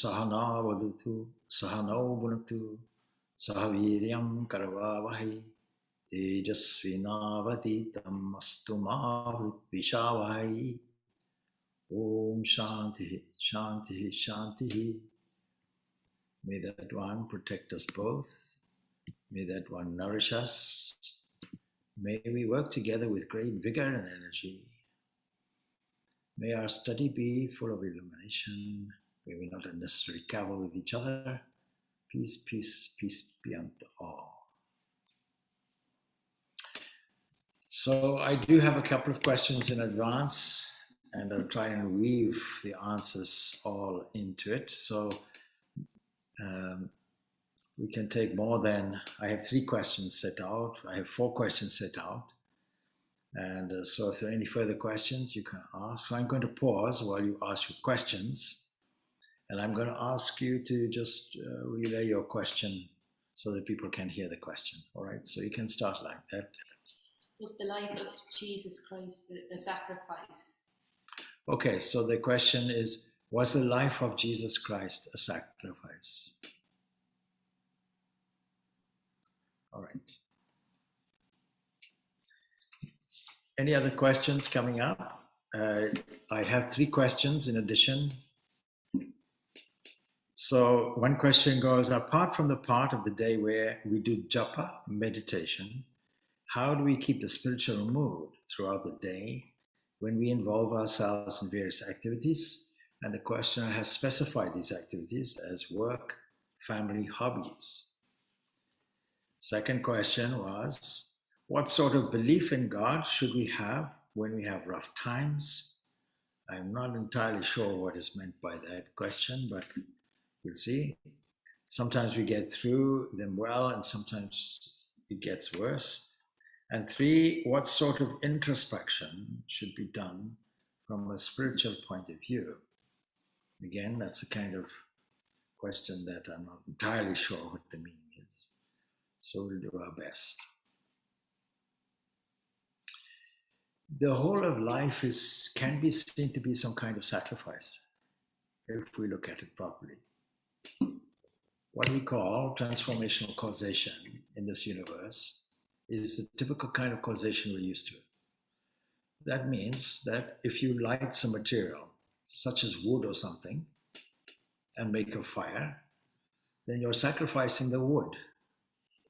sahana vadutu sahano bhunaktu sahaviryam karavavahi tejasvinavaditam astu ma vishavahi. Om Shanti, Shanti, Shanti. May that one protect us both. May that one nourish us. May we work together with great vigor and energy. May our study be full of illumination. May we not unnecessarily cavil with each other. Peace, peace, peace be unto all. So I do have a couple of questions in advance, and I'll try and weave the answers all into it. So we can take more than, I have 3 questions set out. I have 4 questions set out. And so if there are any further questions, you can ask. So I'm going to pause while you ask your questions. And I'm going to ask you to just relay your question so that people can hear the question. All right, so you can start like that. Was the life of Jesus Christ a sacrifice? Okay, so the question is, was the life of Jesus Christ a sacrifice? All right. Any other questions coming up? I have 3 questions in addition. So one question goes, apart from the part of the day where we do japa, meditation, how do we keep the spiritual mood throughout the day when we involve ourselves in various activities? And the questioner has specified these activities as work, family, hobbies. Second question was, what sort of belief in God should we have when we have rough times? I'm not entirely sure what is meant by that question, but we'll see. Sometimes we get through them well, and sometimes it gets worse. And 3, what sort of introspection should be done from a spiritual point of view? Again, that's a kind of question that I'm not entirely sure what the meaning is. So we'll do our best. The whole of life can be seen to be some kind of sacrifice, if we look at it properly. What we call transformational causation in this universe is the typical kind of causation we're used to. That means that if you light some material, such as wood or something, and make a fire, then you're sacrificing the wood,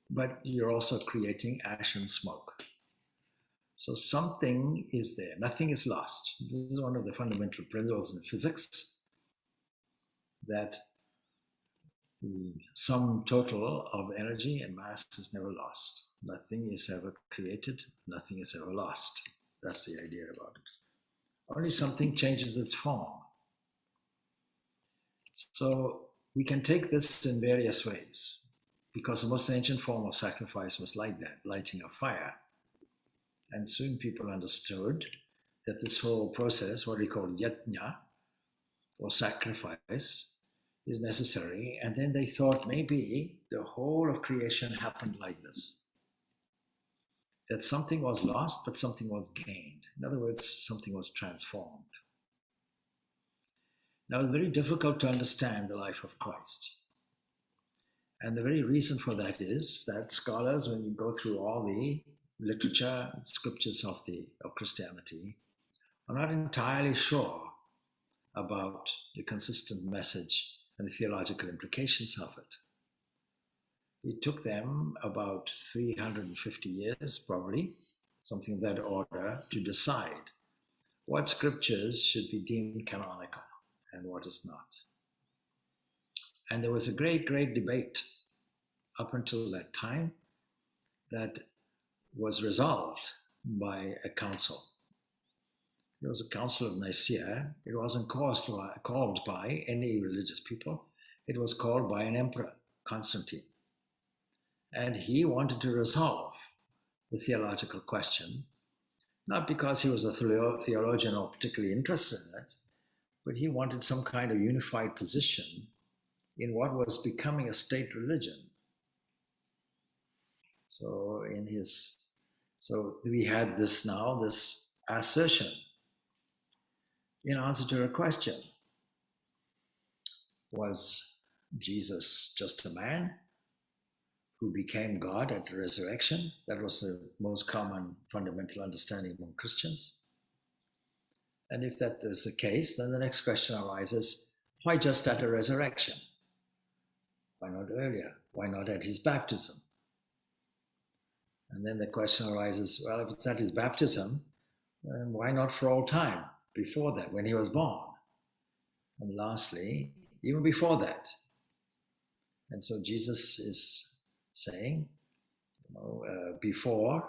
but you're also creating ash and smoke. So something is there, nothing is lost. This is one of the fundamental principles in physics, that the sum total of energy and mass is never lost. Nothing is ever created, nothing is ever lost. That's the idea about it. Only something changes its form. So we can take this in various ways, because the most ancient form of sacrifice was like that, lighting a fire. And soon people understood that this whole process, what we call yajna, or sacrifice, is necessary. And then they thought maybe the whole of creation happened like this. That something was lost, but something was gained. In other words, something was transformed. Now, it's very difficult to understand the life of Christ. And the very reason for that is that scholars, when you go through all the literature, scriptures of Christianity, are not entirely sure about the consistent message and the theological implications of it. It took them about 350 years, probably, something of that order, to decide what scriptures should be deemed canonical and what is not. And there was a great, great debate up until that time that was resolved by a council. It was a council of Nicaea. It wasn't called by any religious people. It was called by an emperor, Constantine. And he wanted to resolve the theological question, not because he was a theologian or particularly interested in it, but he wanted some kind of unified position in what was becoming a state religion. So we had this assertion in answer to a question. Was Jesus just a man who became God at the resurrection? That was the most common fundamental understanding among Christians. And if that is the case, then the next question arises, why just at a resurrection? Why not earlier? Why not at his baptism? And then the question arises, well, if it's at his baptism, then why not for all time before that, when he was born? And lastly, even before that. And so Jesus is saying, before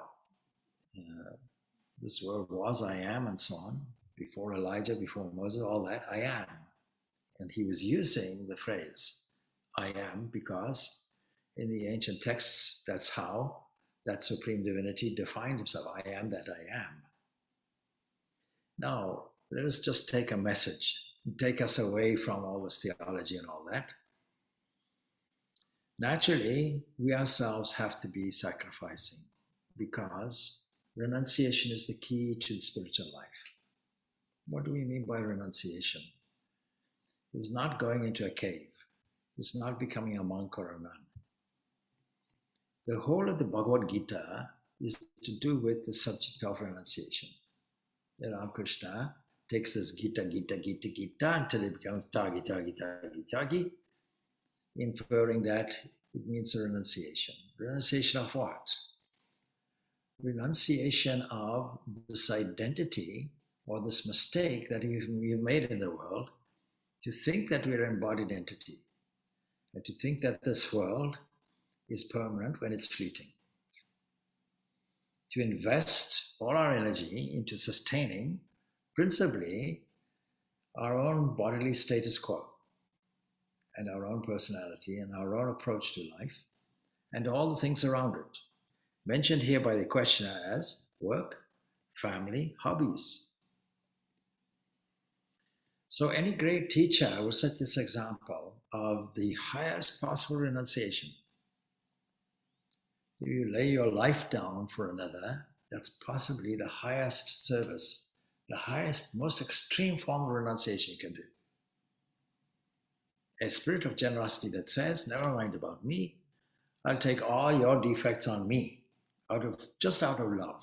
this world was, I am, and so on. Before Elijah, before Moses, all that, I am. And he was using the phrase, I am, because in the ancient texts, that's how that supreme divinity defined himself. I am that I am. Now, let us just take a message, take us away from all this theology and all that. Naturally, we ourselves have to be sacrificing because renunciation is the key to the spiritual life. What do we mean by renunciation? It's not going into a cave. It's not becoming a monk or a nun. The whole of the Bhagavad Gita is to do with the subject of renunciation. Ramakrishna takes this Gita until it becomes Tagi, inferring that it means a renunciation. Renunciation of what? Renunciation of this identity or this mistake that we've made in the world to think that we're an embodied entity and to think that this world is permanent when it's fleeting. To invest all our energy into sustaining principally our own bodily status quo and our own personality and our own approach to life and all the things around it, mentioned here by the questioner as work, family, hobbies. So any great teacher will set this example of the highest possible renunciation. If you lay your life down for another, that's possibly the highest service, the highest, most extreme form of renunciation you can do. A spirit of generosity that says, never mind about me, I'll take all your defects on me, just out of love,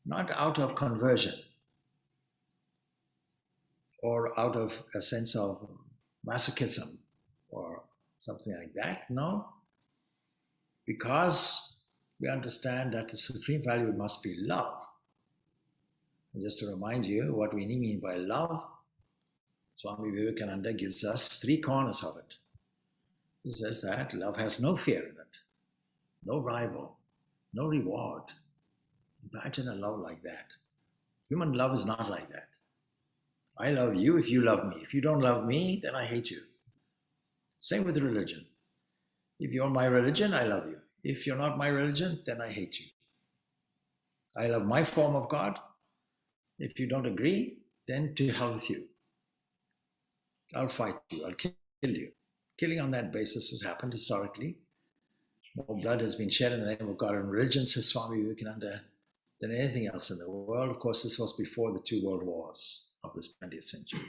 not out of conversion or out of a sense of masochism or something like that. No, because we understand that the supreme value must be love. And just to remind you what we mean by love, Swami Vivekananda gives us 3 corners of it. He says that love has no fear in it, no rival, no reward. Imagine a love like that. Human love is not like that. I love you if you love me. If you don't love me, then I hate you. Same with religion. If you're my religion, I love you. If you're not my religion, then I hate you. I love my form of God. If you don't agree, then to hell with you. I'll fight you. I'll kill you. Killing on that basis has happened historically. More blood has been shed in the name of God and religion, says Swami Vivekananda, than anything else in the world. Of course, this was before the 2 world wars of the 20th century.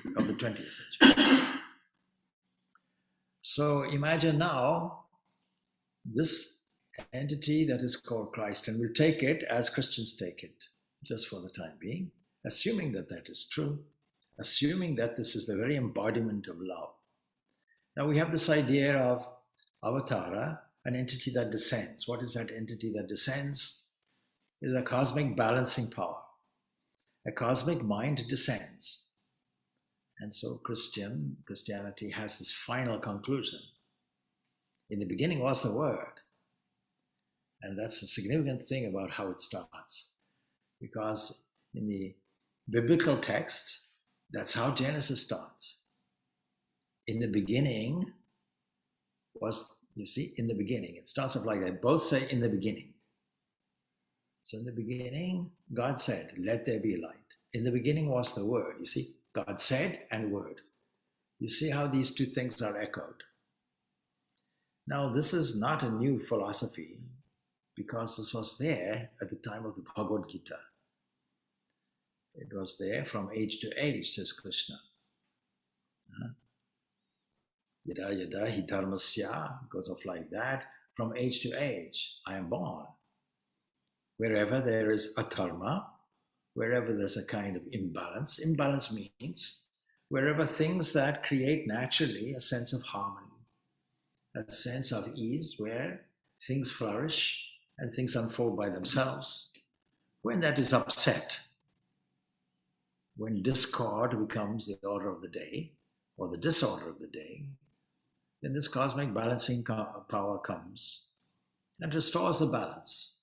So imagine now this entity that is called Christ, and we'll take it as Christians take it, just for the time being, assuming that that is true, assuming that this is the very embodiment of love. Now we have this idea of avatara, an entity that descends. What is that entity that descends? It is a cosmic balancing power. A cosmic mind descends. And so Christianity has this final conclusion. In the beginning was the Word. And that's a significant thing about how it starts. Because in the biblical text, that's how Genesis starts. In the beginning was, you see, in the beginning. It starts off like that. Both say in the beginning. So in the beginning, God said, let there be light. In the beginning was the Word. You see, God said and Word. You see how these 2 things are echoed. Now, this is not a new philosophy because this was there at the time of the Bhagavad Gita. It was there from age to age, says Krishna. Yada yada hi dharmasya, because of like that, from age to age, I am born. Wherever there is a dharma, wherever there's a kind of imbalance, imbalance means wherever things that create naturally a sense of harmony, a sense of ease where things flourish and things unfold by themselves, when that is upset, when discord becomes the order of the day or the disorder of the day, then this cosmic balancing power comes and restores the balance.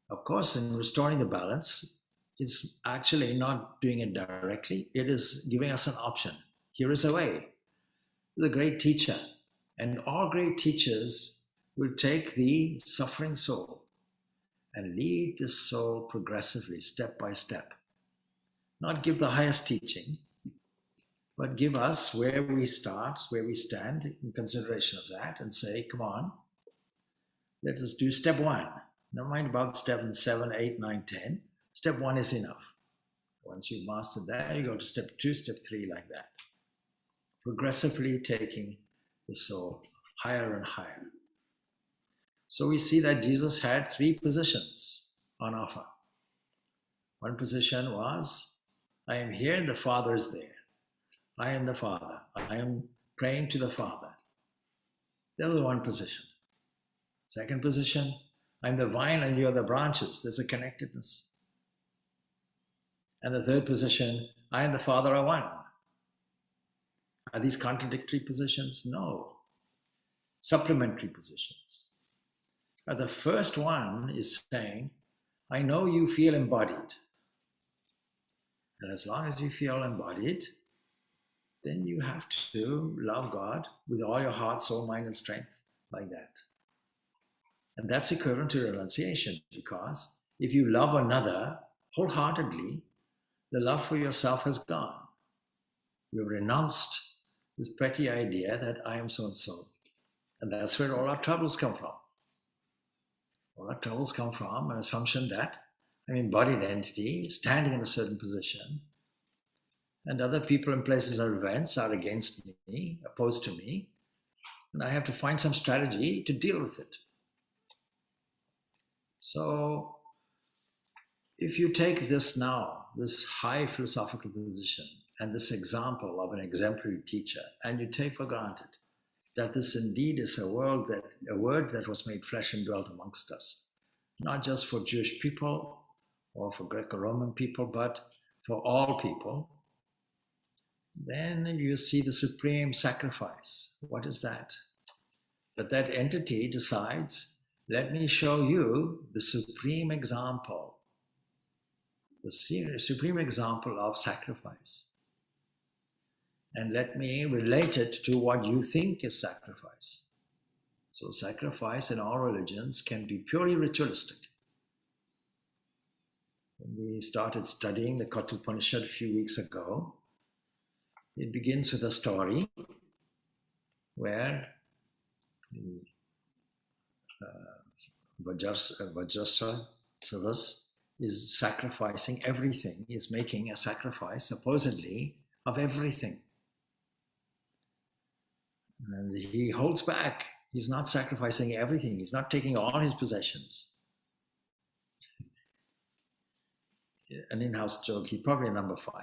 Of course, in restoring the balance, it's actually not doing it directly. It is giving us an option. Here is a way. He's a great teacher. And all great teachers will take the suffering soul and lead the soul progressively, step by step. Not give the highest teaching, but give us where we start, where we stand in consideration of that, and say, come on, let us do step one. Never mind about step 7, 8, 9, 10. Step one is enough. Once you've mastered that, you go to step 2, step 3, like that. Progressively taking the soul higher and higher. So we see that Jesus had 3 positions on offer. One position was, I am here and the Father is there. I am the Father. I am praying to the Father. That was one position. Second position, I'm the vine and you are the branches. There's a connectedness. And the third position, I and the Father are one. Are these contradictory positions? No. Supplementary positions. But the first one is saying, I know you feel embodied. And as long as you feel embodied, then you have to love God with all your heart, soul, mind, and strength, like that. And that's equivalent to renunciation, because if you love another wholeheartedly, the love for yourself has gone. You've renounced this petty idea that I am so and so. And that's where all our troubles come from. All our troubles come from an assumption that I'm an embodied entity standing in a certain position, and other people and places or events are against me, opposed to me, and I have to find some strategy to deal with it. So if you take this now, this high philosophical position, and this example of an exemplary teacher, and you take for granted that this indeed is a word that was made flesh and dwelt amongst us, not just for Jewish people or for Greco-Roman people, but for all people, then you see the supreme sacrifice. What is that? That entity decides, let me show you the supreme example, the supreme example of sacrifice. And let me relate it to what you think is sacrifice. So sacrifice in all religions can be purely ritualistic. When we started studying the Kathopanishad a few weeks ago, it begins with a story where Vajrasavas is sacrificing everything. He is making a sacrifice, supposedly, of everything. And he holds back. He's not sacrificing everything. He's not taking all his possessions. An in-house joke, he's probably number 5.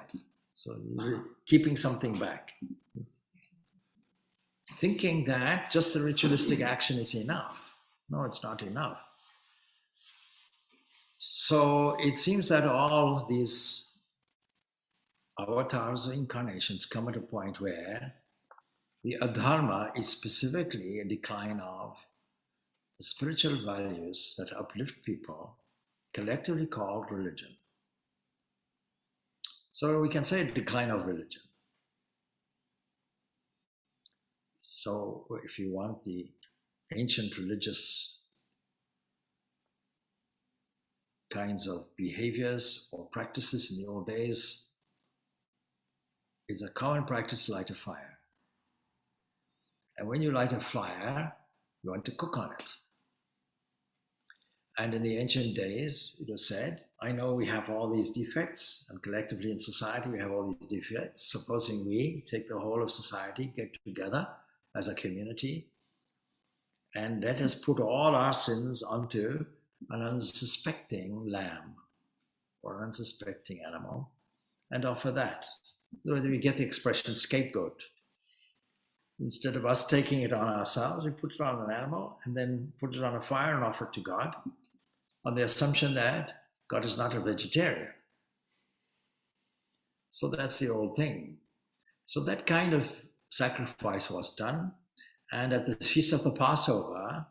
So he's keeping something back. Thinking that just the ritualistic action is enough. No, it's not enough. So it seems that all these avatars or incarnations come at a point where the adharma is specifically a decline of the spiritual values that uplift people, collectively called religion. So we can say a decline of religion. So if you want the ancient religious kinds of behaviors or practices in the old days, it's a common practice to light a fire. And when you light a fire, you want to cook on it. And in the ancient days, it was said, I know we have all these defects, and collectively in society we have all these defects. Supposing we take the whole of society, get together as a community, and let us put all our sins onto an unsuspecting lamb or unsuspecting animal and offer that. Whether we get the expression scapegoat. Instead of us taking it on ourselves, we put it on an animal and then put it on a fire and offer it to God, on the assumption that God is not a vegetarian. So that's the old thing. So that kind of sacrifice was done. And at the Feast of the Passover,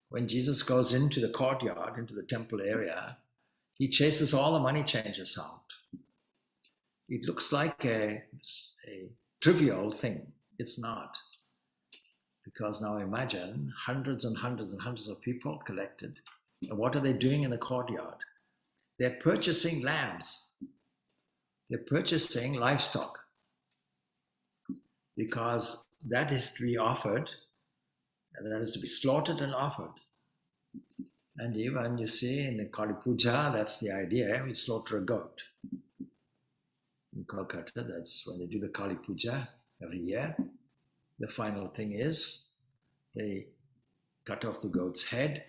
when Jesus goes into the courtyard, into the temple area, he chases all the money changers out. It looks like a trivial thing. It's not. Because now imagine hundreds and hundreds and hundreds of people collected. And what are they doing in the courtyard? They're purchasing lambs. They're purchasing livestock. Because that is to be offered, and that is to be slaughtered and offered. And even you see in the Kali Puja, that's the idea, we slaughter a goat. In Kolkata, that's when they do the Kali Puja every year. The final thing is they cut off the goat's head.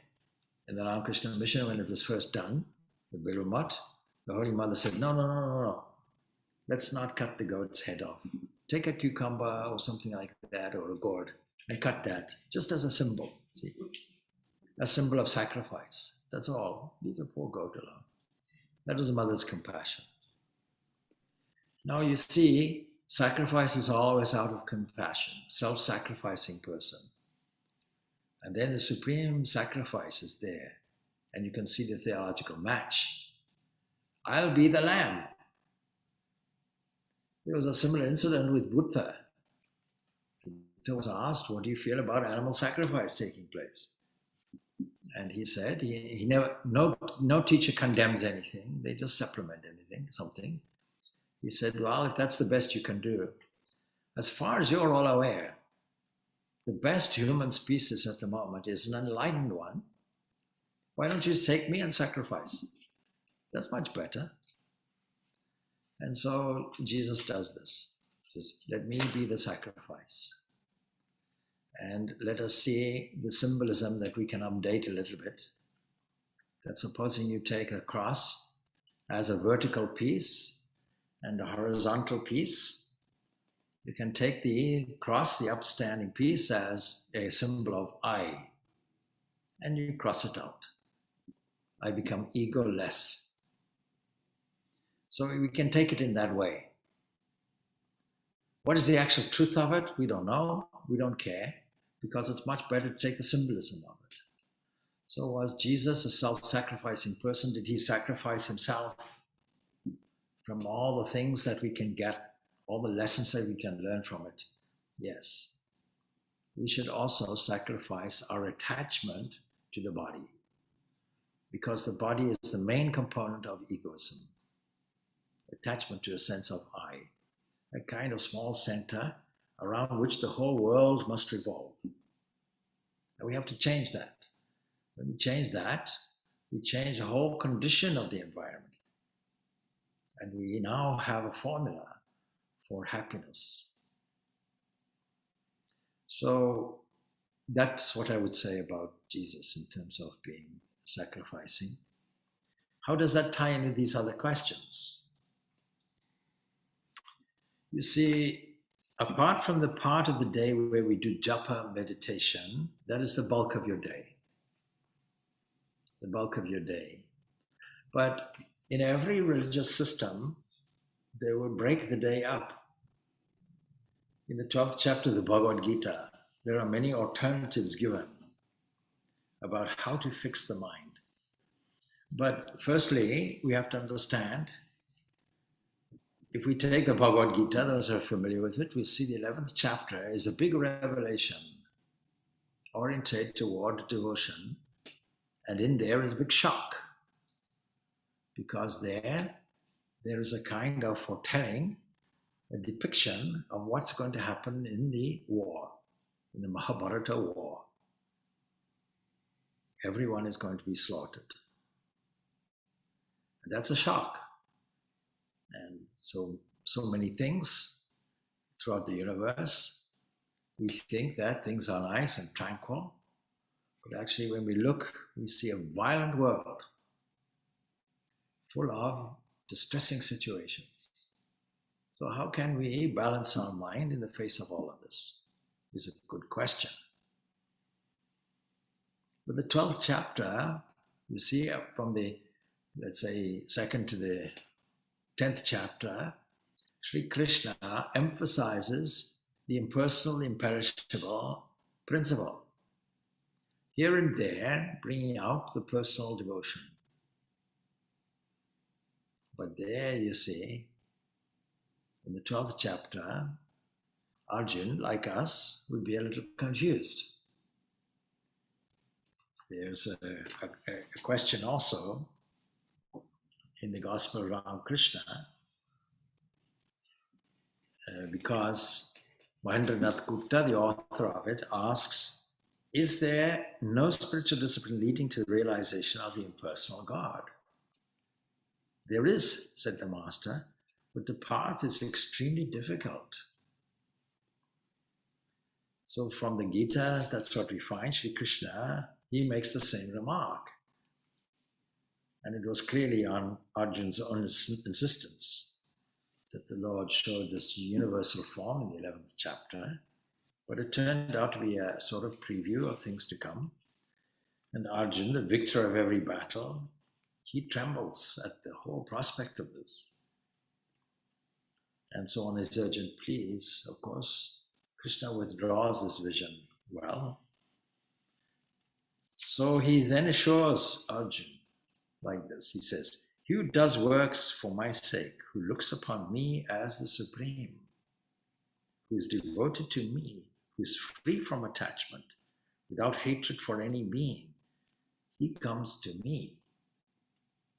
In the Ramakrishna mission, when it was first done, the Birumat, the Holy Mother said, no. Let's not cut the goat's head off. Take a cucumber or something like that, or a gourd, and cut that, just as a symbol, see? A symbol of sacrifice. That's all. Leave the poor goat alone. That was the mother's compassion. Now you see, sacrifice is always out of compassion, self-sacrificing person. And then the supreme sacrifice is there. And you can see the theological match. I'll be the lamb. There was a similar incident with Buddha. Buddha was asked, what do you feel about animal sacrifice taking place? And he said, he never, no teacher condemns anything. They just supplement something. He said, well, if that's the best you can do, as far as you're all aware, the best human species at the moment is an enlightened one. Why don't you take me and sacrifice? That's much better. And so Jesus does this. Just let me be the sacrifice. And let us see the symbolism that we can update a little bit. That supposing you take a cross as a vertical piece and a horizontal piece, you can take the cross, the upstanding piece, as a symbol of I, and you cross it out. I become egoless. So we can take it in that way. What is the actual truth of it? We don't know. We don't care, because it's much better to take the symbolism of it. So was Jesus a self-sacrificing person? Did he sacrifice himself from all the things that we can get, all the lessons that we can learn from it? Yes. We should also sacrifice our attachment to the body, because the body is the main component of egoism. Attachment to a sense of I, a kind of small center around which the whole world must revolve. And we have to change that. When we change that, we change the whole condition of the environment. And we now have a formula for happiness. So that's what I would say about Jesus in terms of being sacrificing. How does that tie in with these other questions? You see, apart from the part of the day where we do japa meditation, that is the bulk of your day. The bulk of your day. But in every religious system, they will break the day up. In the 12th chapter of the Bhagavad Gita, there are many alternatives given about how to fix the mind. But firstly, we have to understand, if we take the Bhagavad Gita, those who are familiar with it, we'll see the 11th chapter is a big revelation oriented toward devotion. And in there is a big shock, because there is a kind of foretelling, a depiction of what's going to happen in the war, in the Mahabharata war. Everyone is going to be slaughtered. That's a shock. And so many things throughout the universe, we think that things are nice and tranquil, but actually when we look, we see a violent world full of distressing situations. So how can we balance our mind in the face of all of this? Is a good question. But the 12th chapter, you see, from the, let's say, second to the 10th chapter, Sri Krishna emphasizes the impersonal, imperishable principle. Here and there, bringing out the personal devotion. But there you see, in the 12th chapter, Arjun, like us, would be a little confused. There's a question also in the Gospel of Ramakrishna, because Mahendranath Gupta, the author of it, asks, is there no spiritual discipline leading to the realization of the impersonal God? There is, said the Master, but the path is extremely difficult. So from the Gita, that's what we find. Sri Krishna, he makes the same remark. And it was clearly on Arjun's own insistence that the Lord showed this universal form in the 11th chapter, but it turned out to be a sort of preview of things to come. And Arjun, the victor of every battle, he trembles at the whole prospect of this. And so on his urgent pleas, of course, Krishna withdraws this vision. Well, so he then assures Arjun like this. He says, he who does works for my sake, who looks upon me as the Supreme, who is devoted to me, who is free from attachment, without hatred for any being, he comes to me.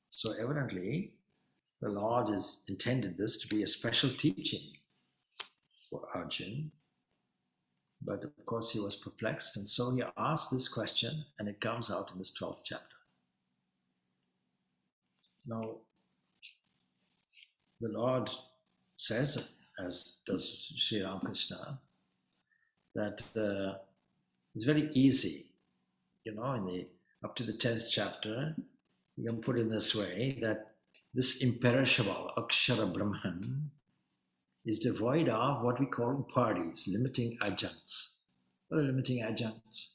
So evidently, the Lord has intended this to be a special teaching for Arjun. But of course, he was perplexed, and so he asked this question, and it comes out in this 12th chapter. Now, the Lord says, as does Sri Ramakrishna, that it's very easy, in the up to the 10th chapter, you can put it in this way, that this imperishable Akshara Brahman is devoid of what we call upadis, limiting adjuncts. What are limiting adjuncts?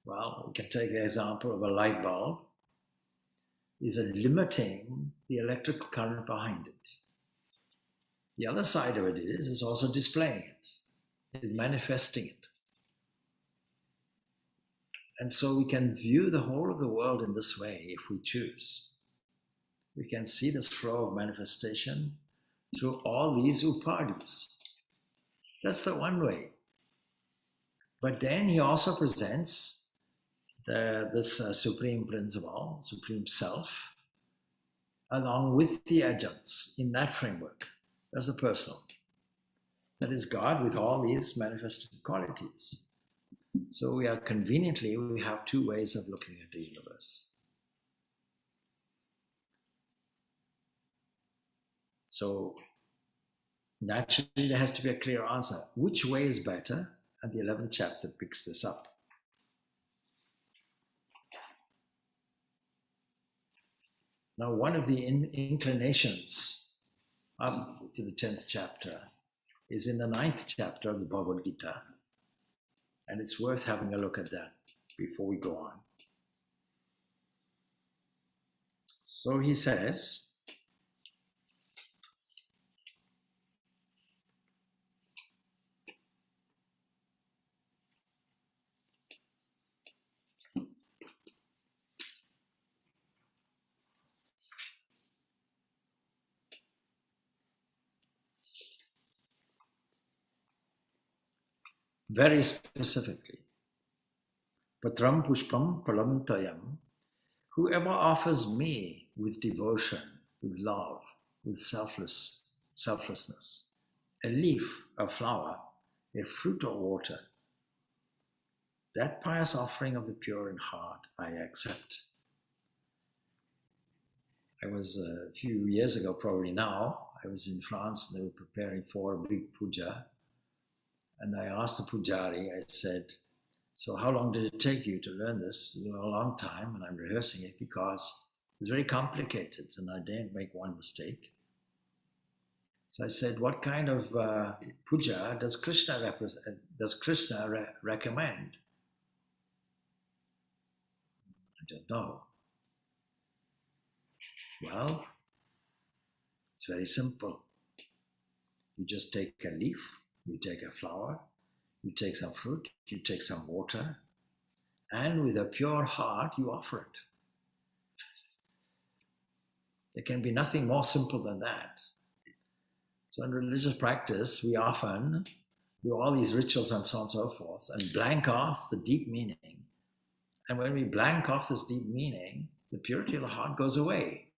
Well, we can take the example of a light bulb. Is limiting the electrical current behind it. The other side of it is also displaying it, is manifesting it. And so we can view the whole of the world in this way if we choose. We can see this flow of manifestation through all these upadis. That's the one way. But then he also presents this supreme principle, supreme self, along with the adjuncts in that framework. That's the personal. That is God with all these manifested qualities. So we have two ways of looking at the universe. So naturally there has to be a clear answer. Which way is better? And the 11th chapter picks this up. Now, one of the inclinations up to the 10th chapter is in the 9th chapter of the Bhagavad Gita. And it's worth having a look at that before we go on. So he says, very specifically, Patram Pushpam Palam Tayam, whoever offers me with devotion, with love, with selflessness, a leaf, a flower, a fruit or water, that pious offering of the pure in heart I accept. I was a few years ago, probably now, I was in France and they were preparing for a big puja. And I asked the pujari, I said, so how long did it take you to learn this? A long time, and I'm rehearsing it because it's very complicated and I didn't make one mistake. So I said, what kind of puja does Krishna recommend? I don't know. Well, it's very simple. You just take a leaf, you take a flower, you take some fruit, you take some water, and with a pure heart, you offer it. There can be nothing more simple than that. So in religious practice, we often do all these rituals and so on and so forth and blank off the deep meaning. And when we blank off this deep meaning, the purity of the heart goes away.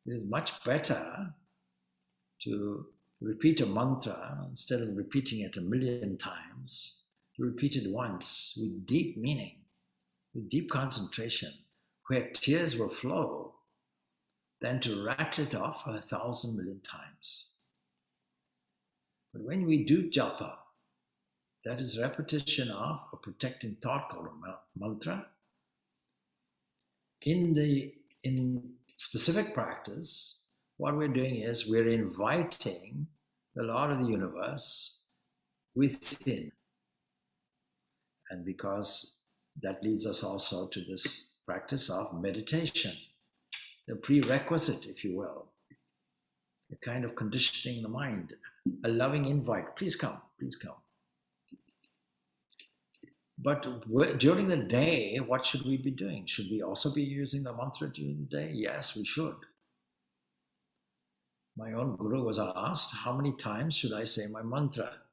It is much better to repeat a mantra instead of repeating it 1,000,000 times, to repeat it once with deep meaning, with deep concentration, where tears will flow, than to rattle it off 1,000 million times. But when we do japa, that is repetition of a protecting thought called a mantra. In specific practice, what we're doing is we're inviting the Lord of the universe within. And because that leads us also to this practice of meditation, the prerequisite, if you will, a kind of conditioning the mind, a loving invite, please come, please come. But during the day, what should we be doing? Should we also be using the mantra during the day? Yes, we should. My own guru was asked, how many times should I say my mantra?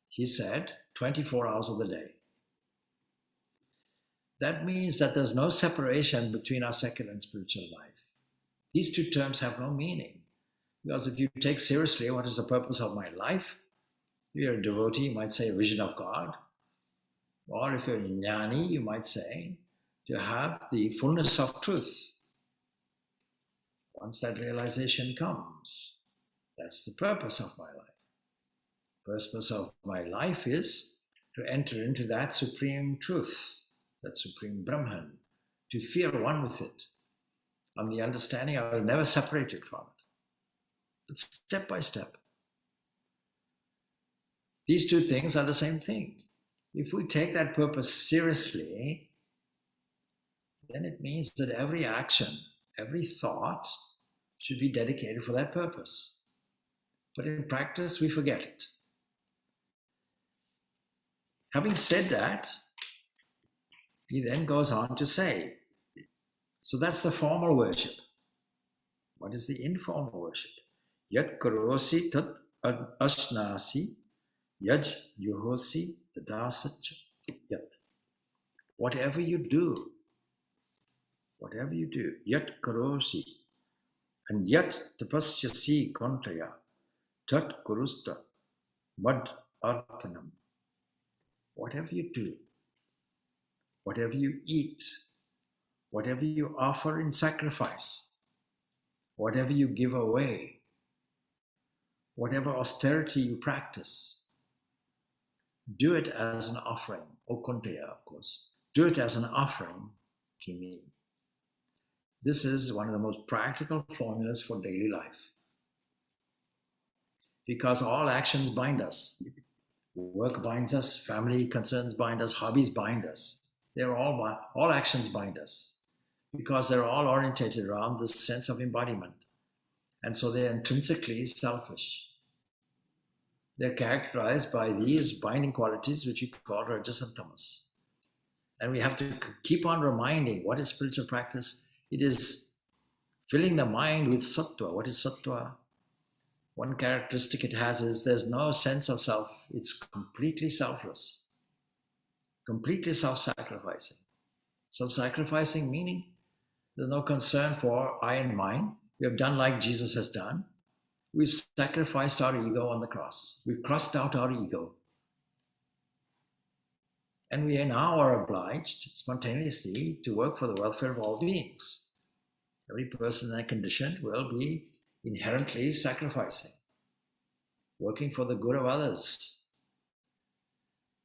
He said, 24 hours of the day. That means that there's no separation between our secular and spiritual life. These two terms have no meaning. Because if you take seriously what is the purpose of my life, if you're a devotee, you might say a vision of God. Or if you're a jnani, you might say to have the fullness of truth. Once that realization comes, that's the purpose of my life. The purpose of my life is to enter into that supreme truth, that supreme Brahman, to feel one with it, on the understanding I will never separate it from it. But step by step. These two things are the same thing. If we take that purpose seriously, then it means that every action, every thought should be dedicated for that purpose. But in practice, we forget it. Having said that, he then goes on to say, so that's the formal worship. What is the informal worship? Yat karosi tat ashnasi yaj yuhosi tadasach yat. Whatever you do, yat karosi, and yat tapasyasi kontaya, tat kurusta, mad arpanam. Whatever you do, whatever you eat, whatever you offer in sacrifice, whatever you give away, whatever austerity you practice, do it as an offering. O Kunteya, of course. Do it as an offering to me. This is one of the most practical formulas for daily life. Because all actions bind us. Work binds us, family concerns bind us, hobbies bind us. They're all actions bind us. Because they're all orientated around this sense of embodiment. And so they're intrinsically selfish. They're characterized by these binding qualities which we call rajas and tamas. And we have to keep on reminding, what is spiritual practice? It is filling the mind with sattva. What is sattva? One characteristic it has is there's no sense of self. It's completely selfless, completely self-sacrificing. Self-sacrificing meaning there's no concern for I and mine. We have done like Jesus has done. We've sacrificed our ego on the cross. We've crossed out our ego. And we now are obliged spontaneously to work for the welfare of all beings. Every person in that condition will be inherently sacrificing, working for the good of others.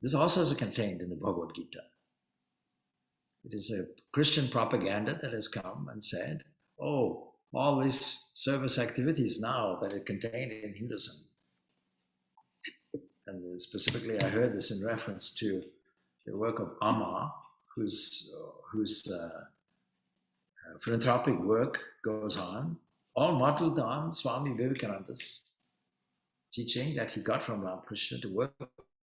This also is contained in the Bhagavad Gita. It is a Christian propaganda that has come and said, oh, all these service activities now that are contained in Hinduism. And specifically, I heard this in reference to the work of Amma, whose philanthropic work goes on, all modeled on Swami Vivekananda's teaching that he got from Ramakrishna to work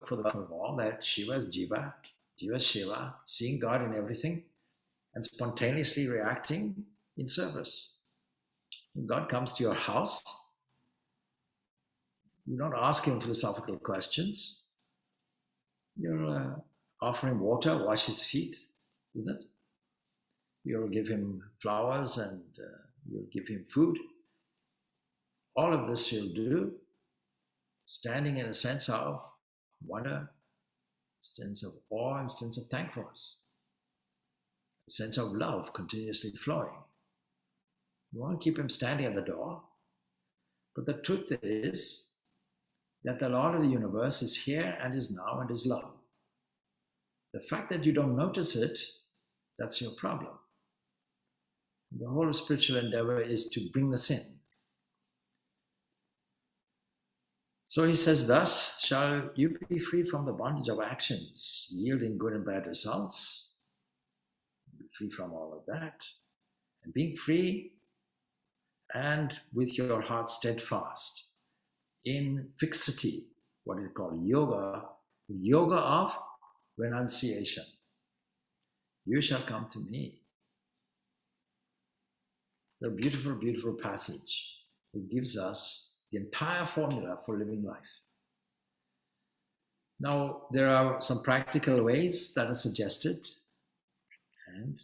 for the of all, that Shiva is Jiva, Jiva is Shiva, seeing God in everything and spontaneously reacting in service. When God comes to your house, you don't ask him philosophical questions. You'll offer him water, wash his feet, isn't it? You'll give him flowers and you'll give him food. All of this you'll do, standing in a sense of wonder, sense of awe, and sense of thankfulness, a sense of love continuously flowing. You want to keep him standing at the door, but the truth is that the Lord of the universe is here and is now and is love. The fact that you don't notice it, that's your problem. The whole of spiritual endeavor is to bring this in. So he says, thus shall you be free from the bondage of actions, yielding good and bad results, be free from all of that, and being free and with your heart steadfast in fixity, what is called yoga, yoga of renunciation. You shall come to me. The beautiful, beautiful passage. It gives us the entire formula for living life. Now, there are some practical ways that are suggested, and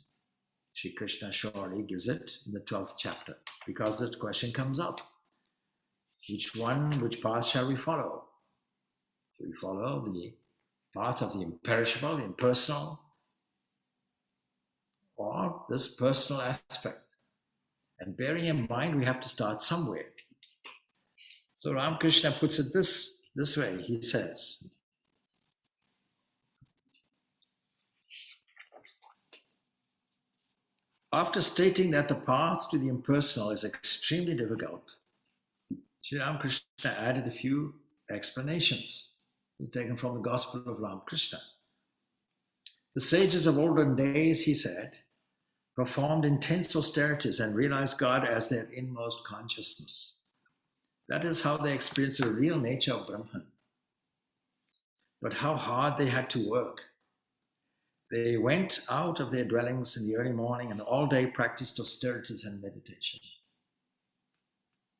Sri Krishna surely gives it in the 12th chapter, because this question comes up. Which path shall we follow? Shall we follow the path of the imperishable, the impersonal, or this personal aspect? And bearing in mind, we have to start somewhere. So Ramakrishna puts it this way. He says, after stating that the path to the impersonal is extremely difficult, Sri Ramakrishna added a few explanations taken from the Gospel of Ramakrishna. The sages of olden days, he said, performed intense austerities and realized God as their inmost consciousness. That is how they experienced the real nature of Brahman. But how hard they had to work. They went out of their dwellings in the early morning and all day practiced austerities and meditation.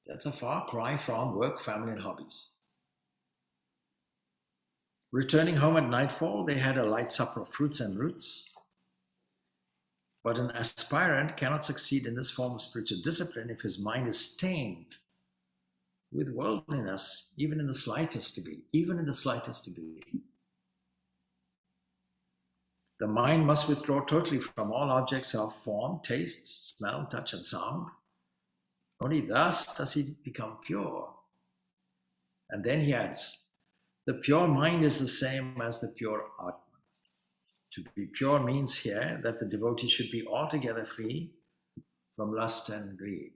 That's a far cry from work, family, and hobbies. Returning home at nightfall, they had a light supper of fruits and roots. But an aspirant cannot succeed in this form of spiritual discipline if his mind is stained with worldliness, even in the slightest degree, The mind must withdraw totally from all objects of form, taste, smell, touch, and sound. Only thus does he become pure. And then he adds, the pure mind is the same as the pure Atman. To be pure means here that the devotee should be altogether free from lust and greed.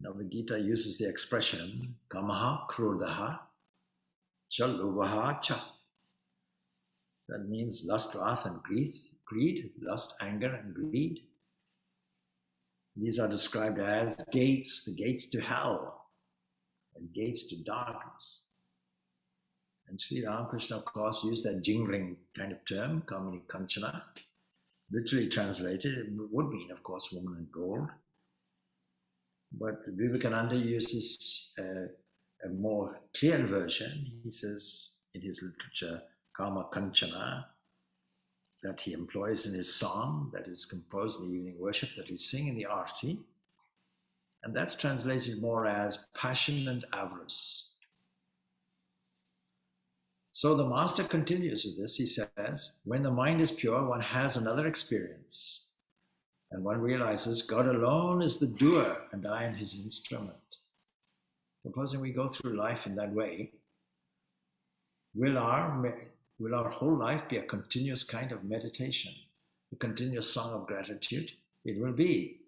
Now the Gita uses the expression kamaha, krodhaha, cha lobhaha cha. That means lust, wrath, and greed, lust, anger, and greed. These are described as gates, the gates to hell, and gates to darkness. And Sri Ramakrishna, of course, used that jingling kind of term, kamini kanchana. Literally translated, it would mean, of course, woman in gold. But Vivekananda uses a more clear version. He says in his literature, Kama Kanchana, that he employs in his song that is composed in the evening worship that we sing in the arti. And that's translated more as passion and avarice. So the master continues with this. He says, when the mind is pure, one has another experience. And one realizes God alone is the doer and I am his instrument. Supposing we go through life in that way, will our whole life be a continuous kind of meditation, a continuous song of gratitude? It will be.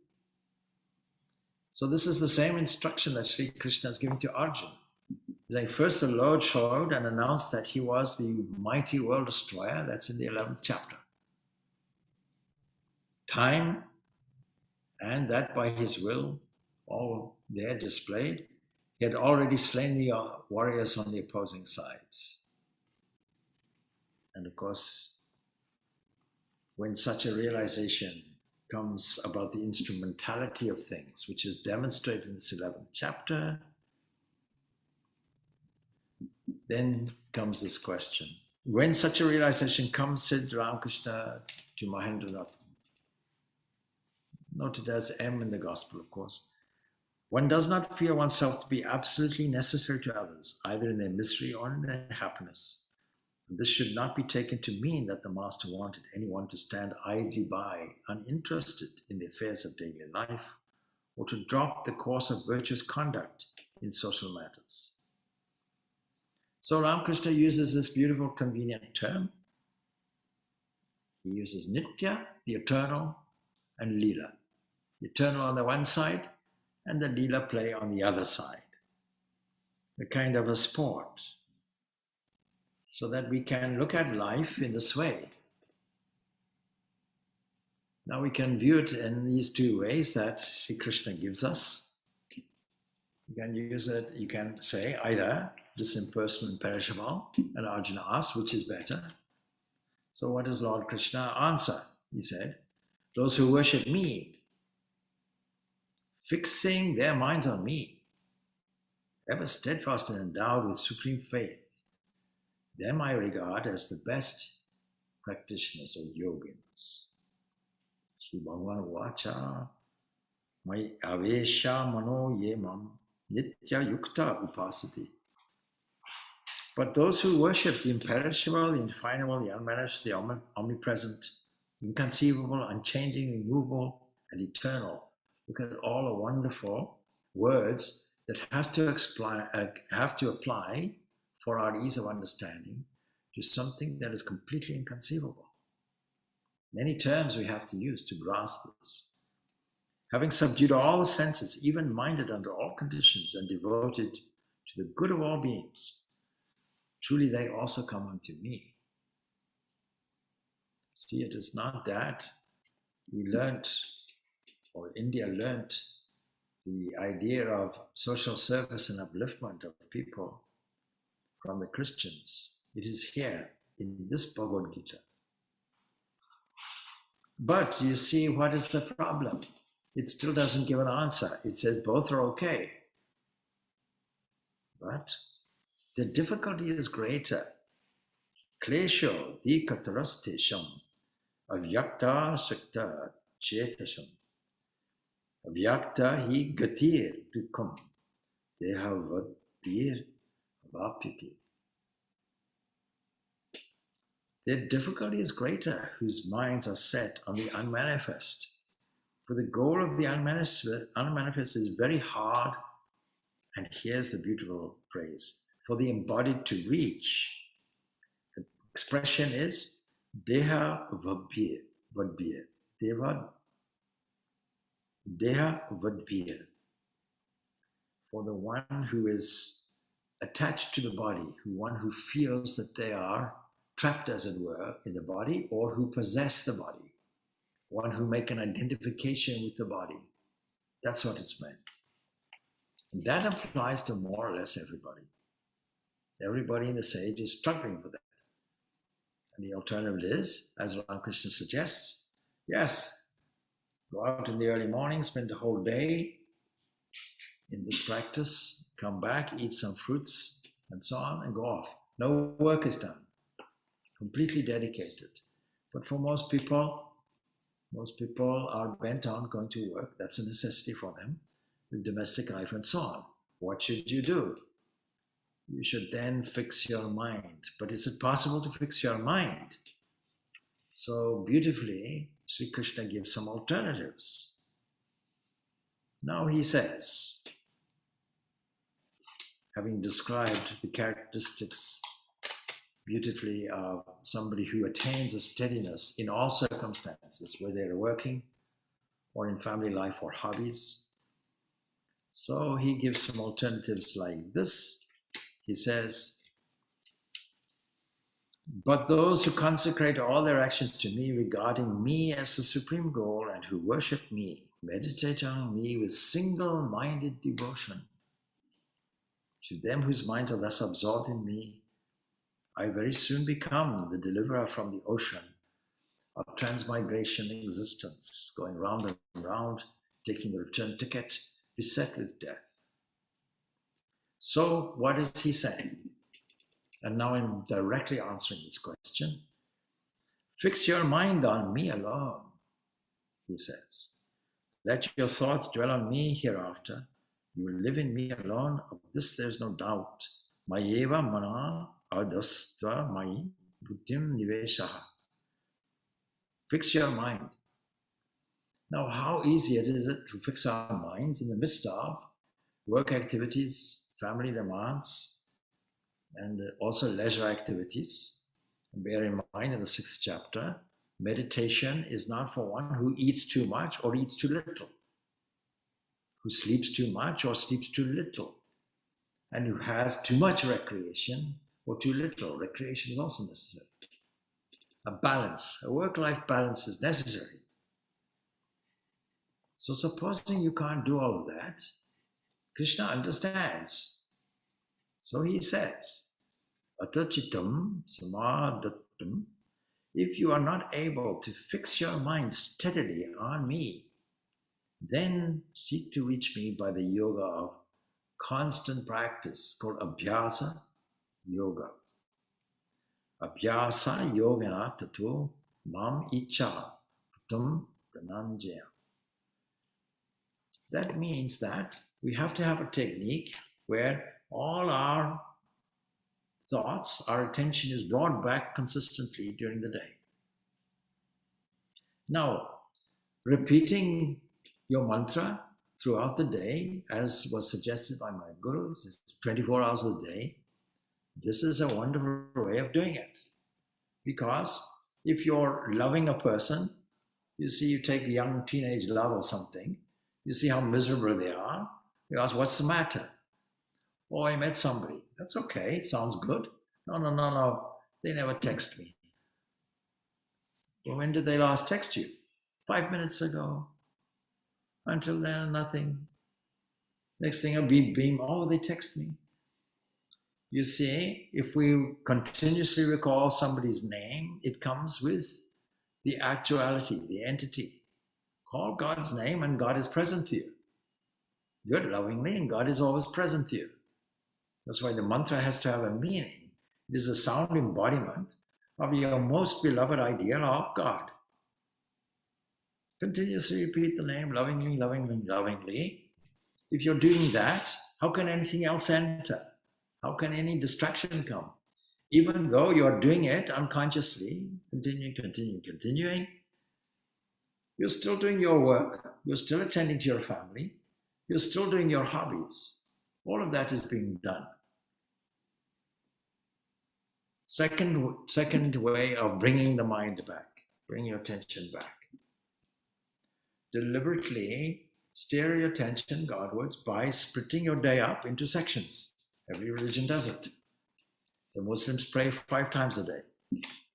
So this is the same instruction that Sri Krishna is giving to Arjuna. He's saying, first the Lord showed and announced that he was the mighty world destroyer. That's in the 11th chapter. Time, and that by his will, all there displayed. He had already slain the warriors on the opposing sides. And of course, when such a realization comes about the instrumentality of things, which is demonstrated in this 11th chapter, then comes this question. When such a realization comes, said Ramakrishna to Mahendranath, noted as M in the Gospel, of course, one does not feel oneself to be absolutely necessary to others, either in their misery or in their happiness. And this should not be taken to mean that the Master wanted anyone to stand idly by, uninterested in the affairs of daily life, or to drop the course of virtuous conduct in social matters. So Ramakrishna uses this beautiful, convenient term. He uses Nitya, the eternal, and Leela. The eternal on the one side, and the Leela play on the other side. A kind of a sport. So that we can look at life in this way. Now we can view it in these two ways that Sri Krishna gives us. You can use it, you can say either this impersonal and perishable, and Arjuna asks, which is better? So what does Lord Krishna answer? He said, those who worship me, fixing their minds on me, ever steadfast and endowed with supreme faith, them I regard as the best practitioners or yogins. Shri Bhagavan Vacha, Mai Avesha Mano Yemam Nitya Yukta Upasati. But those who worship the imperishable, the indefinable, the unmanaged, the omnipresent, inconceivable, unchanging, immovable, and eternal. Look at all the wonderful words that have to apply for our ease of understanding to something that is completely inconceivable. Many terms we have to use to grasp this. Having subdued all the senses, even minded under all conditions, and devoted to the good of all beings, truly they also come unto me. See, it is not that we learnt, or India learnt, the idea of social service and upliftment of people from the Christians. It is here in this Bhagavad Gita. But you see, what is the problem? It still doesn't give an answer. It says both are okay. But the difficulty is greater. Klesho dikatarastesham avyakta shakta chetasam avyakta hi gatir dukam dehavadhir avapyati. The difficulty is greater whose minds are set on the unmanifest. For the goal of the unmanifest is very hard, and here's the beautiful phrase, for the embodied to reach. The expression is Deha Vadbhir. Deha Vadbhir. For the one who is attached to the body, one who feels that they are trapped, as it were, in the body, or who possess the body, one who make an identification with the body. That's what it's meant. And that applies to more or less everybody. Everybody in the sage is struggling with that. And the alternative is, as Ramakrishna suggests, yes, go out in the early morning, spend the whole day in this practice, come back, eat some fruits, and so on, and go off. No work is done. Completely dedicated. But for most people are bent on going to work. That's a necessity for them, with domestic life and so on. What should you do? you should then fix your mind. But is it possible to fix your mind? So beautifully, Sri Krishna gives some alternatives. Now he says, having described the characteristics beautifully of somebody who attains a steadiness in all circumstances, whether they're working or in family life or hobbies. So he gives some alternatives like this. He says, but those who consecrate all their actions to me, regarding me as the supreme goal, and who worship me, meditate on me with single-minded devotion, to them whose minds are thus absorbed in me, I very soon become the deliverer from the ocean of transmigration existence, going round and round, taking the return ticket, beset with death. So what is he saying? And now I'm directly answering this question. Fix your mind on me alone, he says. Let your thoughts dwell on me hereafter. You will live in me alone. Of this there's no doubt. Mayeva mana adastva mai buddhim niveshaha. Fix your mind. Now, how easy is it to fix our minds in the midst of work activities, family demands, and also leisure activities? Bear in mind in the 6th chapter, meditation is not for one who eats too much or eats too little, who sleeps too much or sleeps too little, and who has too much recreation or too little. Recreation is also necessary. A balance, a work-life balance is necessary. So supposing you can't do all of that, Krishna understands. So he says, Atachitam samadhattam, if you are not able to fix your mind steadily on me, then seek to reach me by the yoga of constant practice called Abhyasa Yoga. Abhyasa Yogana Tato Mam Icha Tam Dhananjaya. That means that we have to have a technique where all our thoughts, our attention is brought back consistently during the day. Now, repeating your mantra throughout the day, as was suggested by my gurus, is 24 hours a day. This is a wonderful way of doing it. Because if you're loving a person, you see, you take young teenage love or something, you see how miserable they are. You ask, what's the matter? Oh, I met somebody. That's okay. Sounds good. No. They never text me. Well, when did they last text you? 5 minutes ago. Until then, nothing. Next thing, a beep, beam. Oh, they text me. You see, if we continuously recall somebody's name, it comes with the actuality, the entity. Call God's name and God is present to you. Do it lovingly and God is always present to you. That's why the mantra has to have a meaning. It is a sound embodiment of your most beloved ideal of God. Continuously repeat the name lovingly, lovingly, lovingly. If you're doing that, how can anything else enter? How can any distraction come? Even though you're doing it unconsciously, continuing, you're still doing your work, you're still attending to your family, you're still doing your hobbies. All of that is being done. Second way of bringing the mind back, bring your attention back. Deliberately steer your attention Godwards by splitting your day up into sections. Every religion does it. The Muslims pray 5 times a day.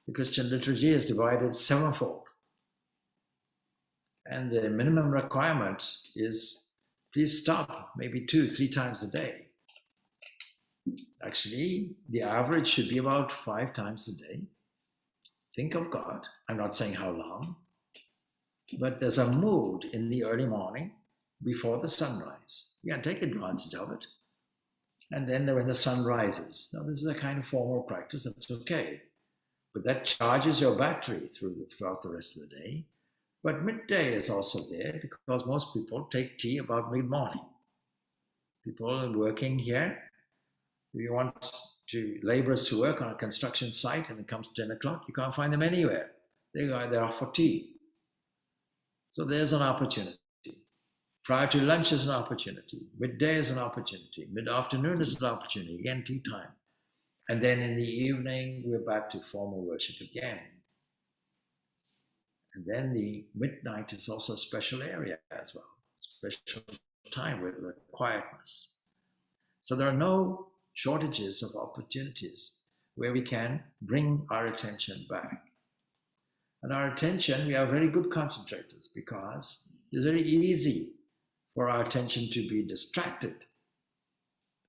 The Christian liturgy is divided 7-fold. And the minimum requirement is please stop maybe 2-3 times a day. Actually, the average should be about 5 times a day. Think of God. I'm not saying how long, but there's a mood in the early morning before the sunrise. You can take advantage of it. And then when the sun rises. Now, this is a kind of formal practice, that's okay. But that charges your battery throughout the rest of the day. But midday is also there because most people take tea about mid-morning. People working here, If you want laborers to work on a construction site and it comes 10 o'clock, you can't find them anywhere. They go there are for tea. So there's an opportunity. Prior to lunch is an opportunity. Midday is an opportunity. Mid-afternoon is an opportunity. Again, tea time. And then in the evening, we're back to formal worship again. And then the midnight is also a special area as well. Special time with the quietness. So there are no shortages of opportunities where we can bring our attention back. And our attention, we are very good concentrators because it's very easy for our attention to be distracted.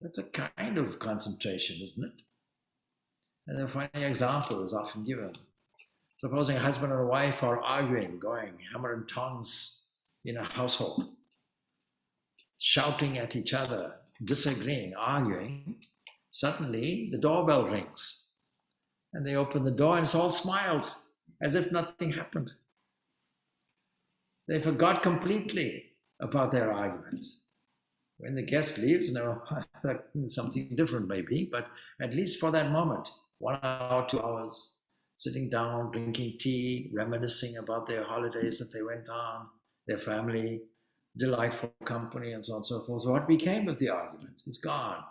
That's a kind of concentration, isn't it? And a funny example is often given. Supposing a husband and a wife are arguing, going hammer and tongs in a household, shouting at each other, disagreeing, arguing. Suddenly the doorbell rings and they open the door and it's all smiles as if nothing happened. They forgot completely about their argument. When the guest leaves, no, something different maybe, but at least for that moment, 1 hour, 2 hours, sitting down, drinking tea, reminiscing about their holidays that they went on, their family, delightful company, and so on and so forth. So what became of the argument? It's gone.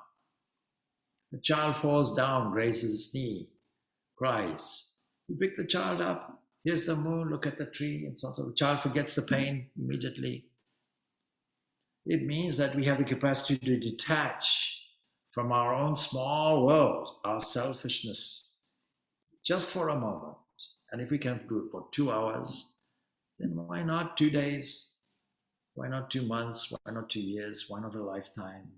The child falls down, grazes his knee, cries. You pick the child up, here's the moon, look at the tree, and so on. So the child forgets the pain immediately. It means that we have the capacity to detach from our own small world, our selfishness, just for a moment. And if we can do it for 2 hours, then why not 2 days? Why not 2 months? Why not 2 years? Why not a lifetime?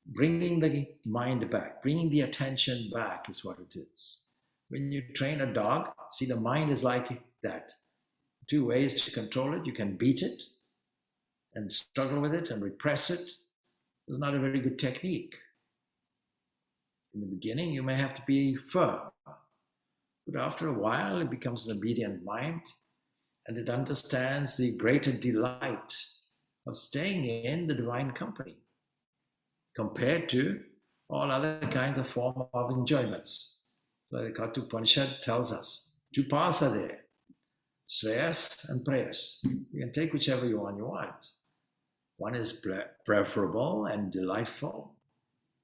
Bringing the mind back, bringing the attention back is what it is. When you train a dog, see, the mind is like that. 2 ways to control it. You can beat it and struggle with it and repress it. It's not a very good technique. In the beginning, you may have to be firm. But after a while, it becomes an obedient mind and it understands the greater delight of staying in the divine company compared to all other kinds of form of enjoyments. So the Katha Upanishad tells us 2 paths are there, Shreyas and Prayas. You can take whichever one you want. One is preferable and delightful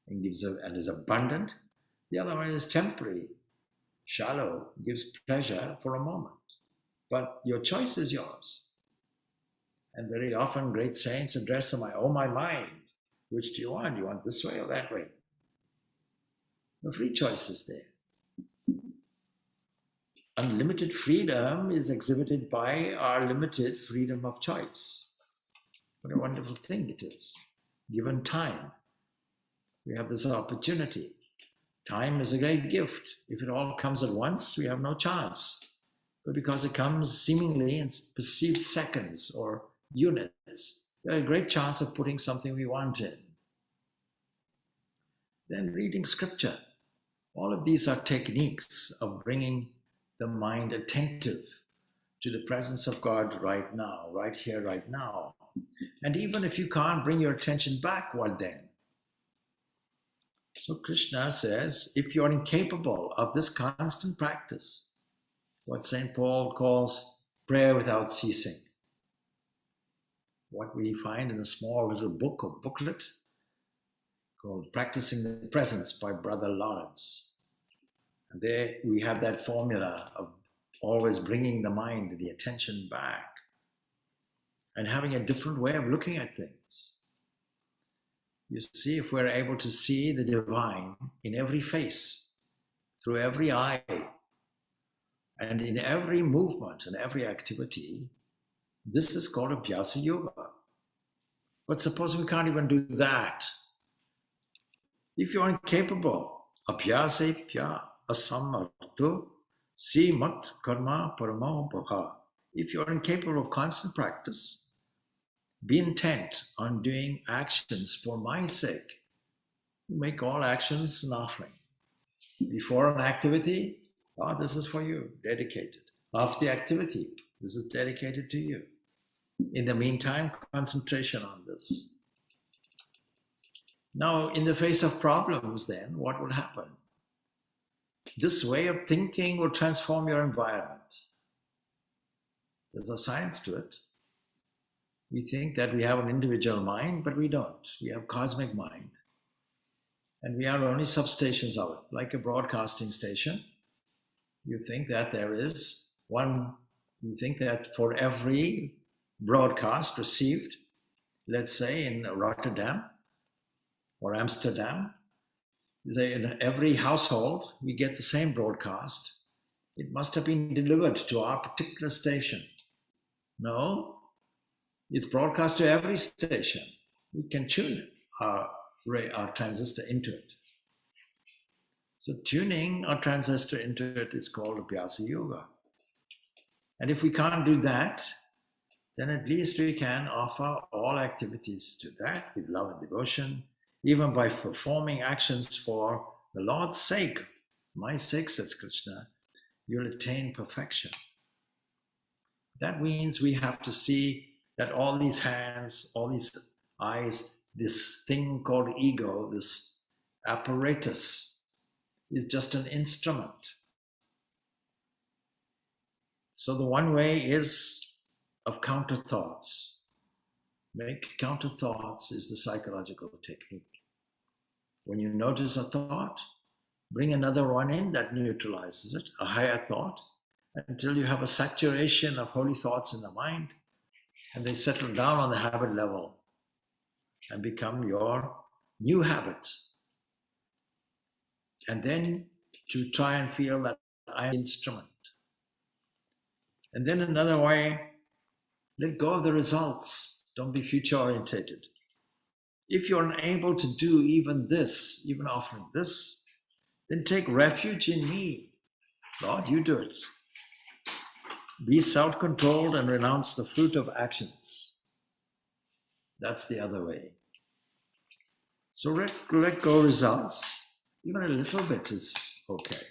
and is abundant. The other one is temporary, shallow, gives pleasure for a moment. But your choice is yours. And very often great saints address the mind, oh my mind, which do you want? Do you want this way or that way? The free choice is there. Unlimited freedom is exhibited by our limited freedom of choice. What a wonderful thing it is. Given time, we have this opportunity. Time is a great gift. If it all comes at once, we have no chance. But because it comes seemingly in perceived seconds or units, we have a great chance of putting something we want in. Then reading scripture. All of these are techniques of bringing the mind attentive to the presence of God right now, right here, right now. And even if you can't bring your attention back, what then? So Krishna says, if you're incapable of this constant practice, what St. Paul calls prayer without ceasing, what we find in a small little book or booklet called Practicing the Presence by Brother Lawrence. And there we have that formula of always bringing the mind, the attention back, and having a different way of looking at things. You see, if we're able to see the divine in every face, through every eye, and in every movement and every activity, this is called Abhyasa Yoga. But suppose we can't even do that. If you're incapable, Abhyasa Pya Asamartho Srimat Karma Paramo Bhava. If you're incapable of constant practice, be intent on doing actions for my sake. Make all actions an offering. Before an activity, this is for you, dedicated. After the activity, this is dedicated to you. In the meantime, concentration on this. Now, in the face of problems, then, what will happen? This way of thinking will transform your environment. There's a science to it. We think that we have an individual mind, but we don't. We have cosmic mind. And we are only substations of it, like a broadcasting station. You think that there is one, you think that for every broadcast received, let's say in Rotterdam or Amsterdam, say in every household, we get the same broadcast. It must have been delivered to our particular station. No, it's broadcast to every station. We can tune our transistor into it. So tuning our transistor into it is called Abhyasa Yoga. And if we can't do that, then at least we can offer all activities to that with love and devotion, even by performing actions for the Lord's sake. My sake, says Krishna, you'll attain perfection. That means we have to see that all these hands, all these eyes, this thing called ego, this apparatus, is just an instrument. So the one way is of counter thoughts. Make counter thoughts is the psychological technique. When you notice a thought, bring another one in that neutralizes it, a higher thought, until you have a saturation of holy thoughts in the mind, and they settle down on the habit level and become your new habit. And then to try and feel that I am the instrument. And then another way, let go of the results. Don't be future orientated. If you're unable to do even this, even offering this, then take refuge in me. Lord, you do it. Be self-controlled and renounce the fruit of actions. That's the other way. So let go results. Even a little bit is okay,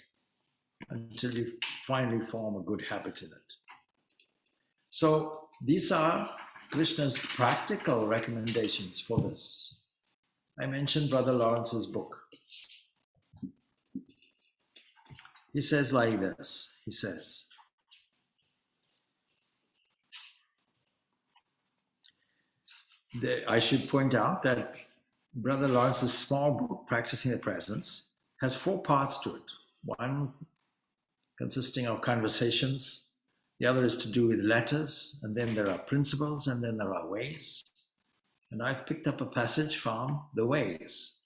until you finally form a good habit in it. So these are Krishna's practical recommendations for this. I mentioned Brother Lawrence's book. He says like this, he says, I should point out that Brother Lawrence's small book, Practicing the Presence, has 4 parts to it. One consisting of conversations, the other is to do with letters, and then there are principles, and then there are ways. And I've picked up a passage from the ways.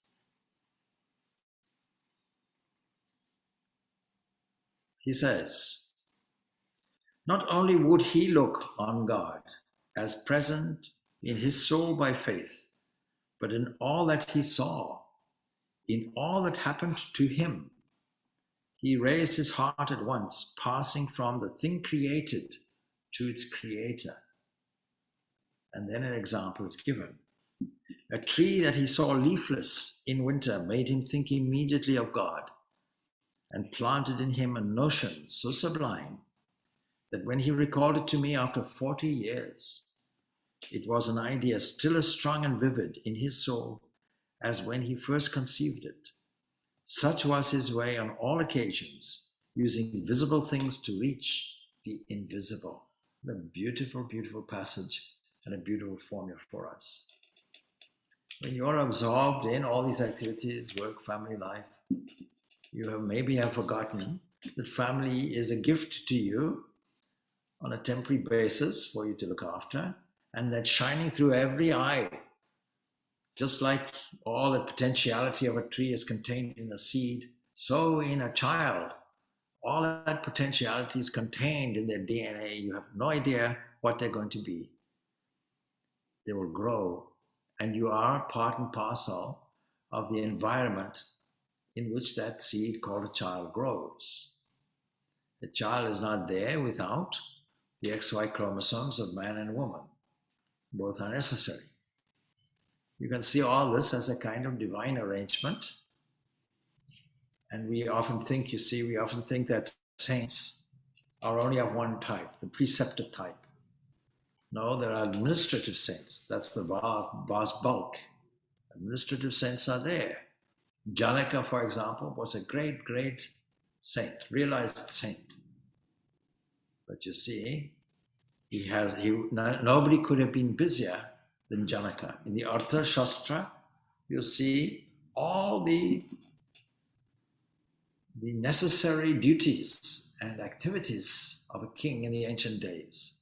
He says, not only would he look on God as present in his soul by faith, but in all that he saw, in all that happened to him, he raised his heart at once, passing from the thing created to its creator. And then an example is given. A tree that he saw leafless in winter made him think immediately of God, and planted in him a notion so sublime that when he recalled it to me after 40 years, it was an idea still as strong and vivid in his soul as when he first conceived it. Such was his way on all occasions, using visible things to reach the invisible. A beautiful, beautiful passage and a beautiful formula for us. When you're absorbed in all these activities, work, family life, you maybe have forgotten that family is a gift to you on a temporary basis for you to look after, and that shining through every eye, just like all the potentiality of a tree is contained in a seed, so in a child, all that potentiality is contained in their DNA. You have no idea what they're going to be. They will grow, and you are part and parcel of the environment in which that seed called a child grows. The child is not there without the XY chromosomes of man and woman. Both are necessary. You can see all this as a kind of divine arrangement. And we often think, that saints are only of one type, the preceptor type. No, there are administrative saints. That's the vast bulk. Administrative saints are there. Janaka, for example, was a great, great saint, realized saint. But you see, nobody could have been busier than Janaka. In the Artha Shastra, you see all the necessary duties and activities of a king in the ancient days.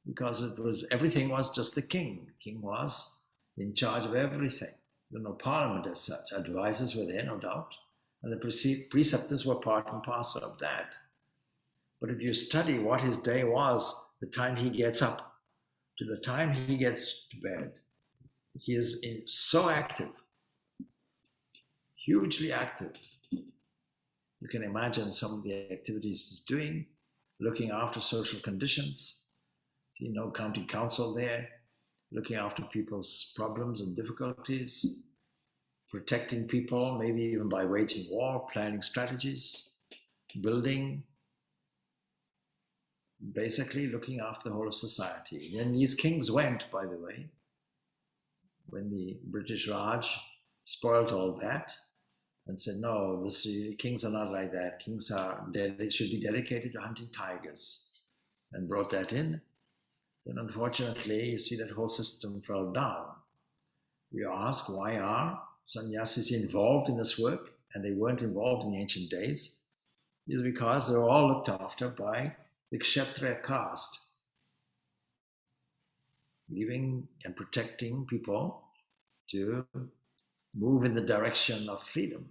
Because everything was just the king. The king was in charge of everything. There was no parliament as such. Advisors were there, no doubt. And the preceptors were part and parcel of that. But if you study what his day was, the time he gets up to the time he gets to bed, he is so active, hugely active. You can imagine some of the activities he's doing, looking after social conditions, county council there, looking after people's problems and difficulties, protecting people, maybe even by waging war, planning strategies, building, basically looking after the whole of society. And these kings went, by the way, when the British Raj spoiled all that and said, no, kings are not like that. Kings they should be dedicated to hunting tigers, and brought that in. Then unfortunately, you see that whole system fell down. We ask, why are sannyasis involved in this work, and they weren't involved in the ancient days? It is because they were all looked after by the Kshatriya caste, leaving and protecting people to move in the direction of freedom.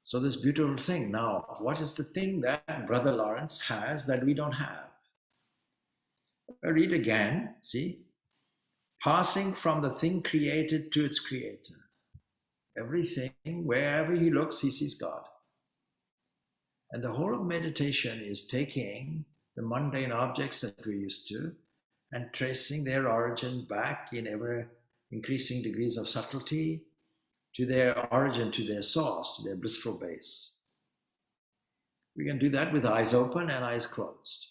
So this beautiful thing. Now, what is the thing that Brother Lawrence has that we don't have? I read again, see? Passing from the thing created to its creator. Everything, wherever he looks, he sees God. And the whole of meditation is taking the mundane objects that we're used to and tracing their origin back in ever increasing degrees of subtlety to their origin, to their source, to their blissful base. We can do that with eyes open and eyes closed.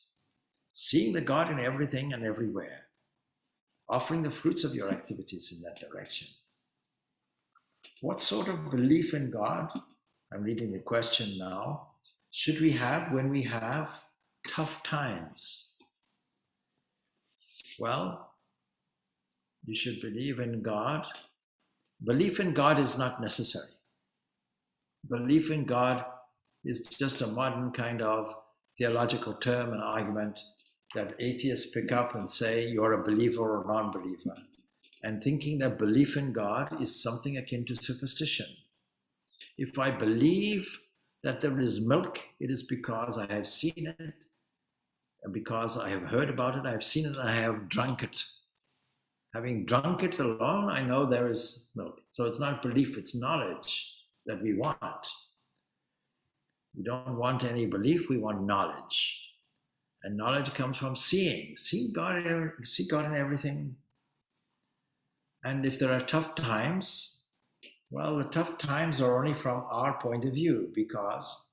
Seeing the God in everything and everywhere. Offering the fruits of your activities in that direction. What sort of belief in God, I'm reading the question now, should we have when we have tough times? Well, you should believe in God. Belief in God is not necessary. Belief in God is just a modern kind of theological term and argument that atheists pick up and say you're a believer or non-believer, and thinking that belief in God is something akin to superstition. If I believe that there is milk, it is because I have seen it, and because I have heard about it, I have seen it, and I have drunk it. Having drunk it alone, I know there is milk. So it's not belief, it's knowledge that we want. We don't want any belief, we want knowledge. And knowledge comes from seeing. See God in everything. And if there are tough times, well, the tough times are only from our point of view, because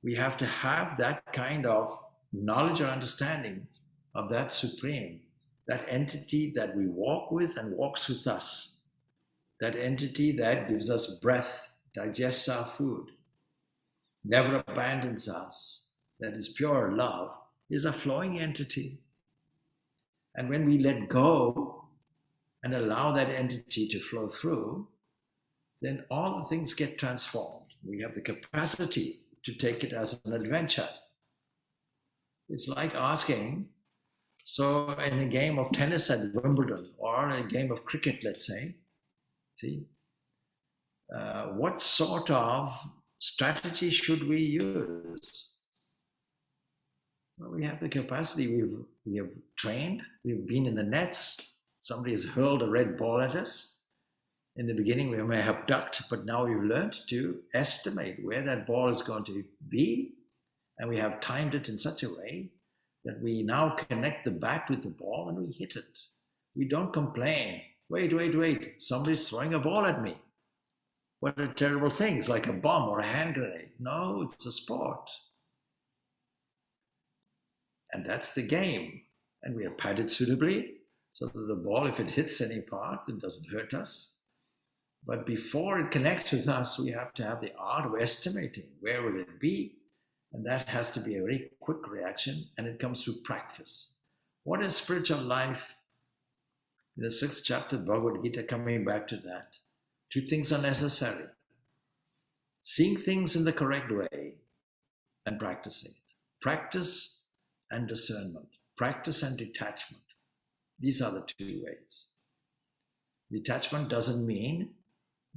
we have to have that kind of knowledge or understanding of that supreme, that entity that we walk with and walks with us, that entity that gives us breath, digests our food, never abandons us, that is pure love, is a flowing entity. And when we let go and allow that entity to flow through, then all the things get transformed. We have the capacity to take it as an adventure. It's like asking, so in a game of tennis at Wimbledon, or a game of cricket, let's say, what sort of strategy should we use? Well, we have the capacity. We have trained. We've been in the nets. Somebody has hurled a red ball at us. In the beginning, we may have ducked, but now we've learned to estimate where that ball is going to be, and we have timed it in such a way that we now connect the bat with the ball and we hit it. We don't complain. Wait, somebody's throwing a ball at me. What a terrible thing, it's like a bomb or a hand grenade. No, it's a sport. And that's the game. And we are padded suitably so that the ball, if it hits any part, it doesn't hurt us. But before it connects with us, we have to have the art of estimating where will it be, and that has to be a very quick reaction, and it comes through practice. What is spiritual life? In the 6th chapter of Bhagavad Gita, coming back to that, 2 things are necessary: seeing things in the correct way and practicing it. Practice and discernment, practice and detachment. These are the 2 ways. Detachment doesn't mean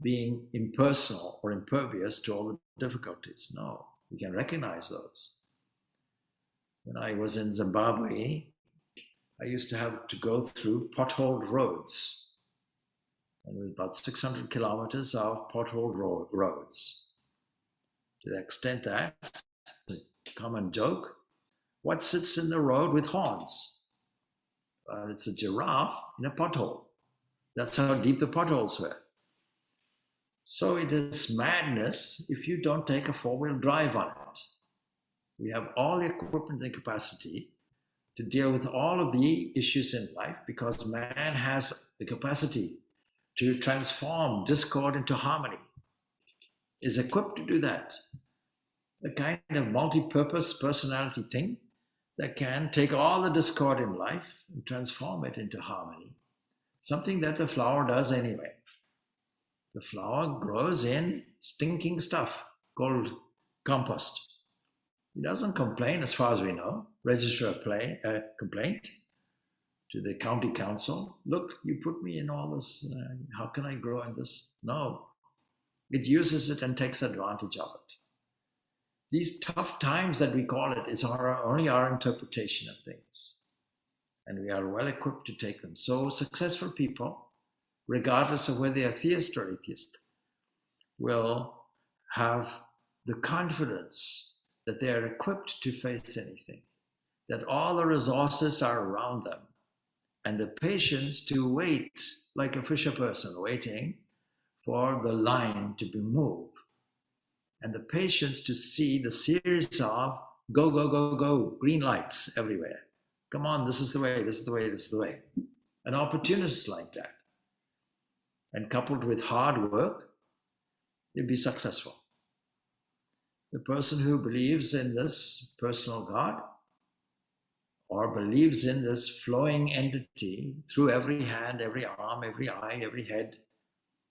being impersonal or impervious to all the difficulties. No, we can recognize those. When I was in Zimbabwe, I used to have to go through potholed roads. And it was about 600 kilometers of potholed roads. To the extent that, a common joke, what sits in the road with horns? It's a giraffe in a pothole. That's how deep the potholes were. So it is madness if you don't take a 4-wheel drive on it. We have all the equipment and capacity to deal with all of the issues in life, because man has the capacity to transform discord into harmony, is equipped to do that. A kind of multi-purpose personality thing that can take all the discord in life and transform it into harmony. Something that the flower does anyway. The flower grows in stinking stuff called compost. He doesn't complain, as far as we know, register a complaint to the county council. Look, you put me in all this, how can I grow in this? No, it uses it and takes advantage of it. These tough times that we call it is only our interpretation of things. And we are well equipped to take them. So successful people, regardless of whether they are theist or atheist, will have the confidence that they are equipped to face anything, that all the resources are around them, and the patience to wait like a fisher person waiting for the line to be moved, and the patience to see the series of go, go, go, go, green lights everywhere. Come on, this is the way, this is the way, this is the way. And opportunities like that. And coupled with hard work, you'll be successful. The person who believes in this personal God, or believes in this flowing entity through every hand, every arm, every eye, every head,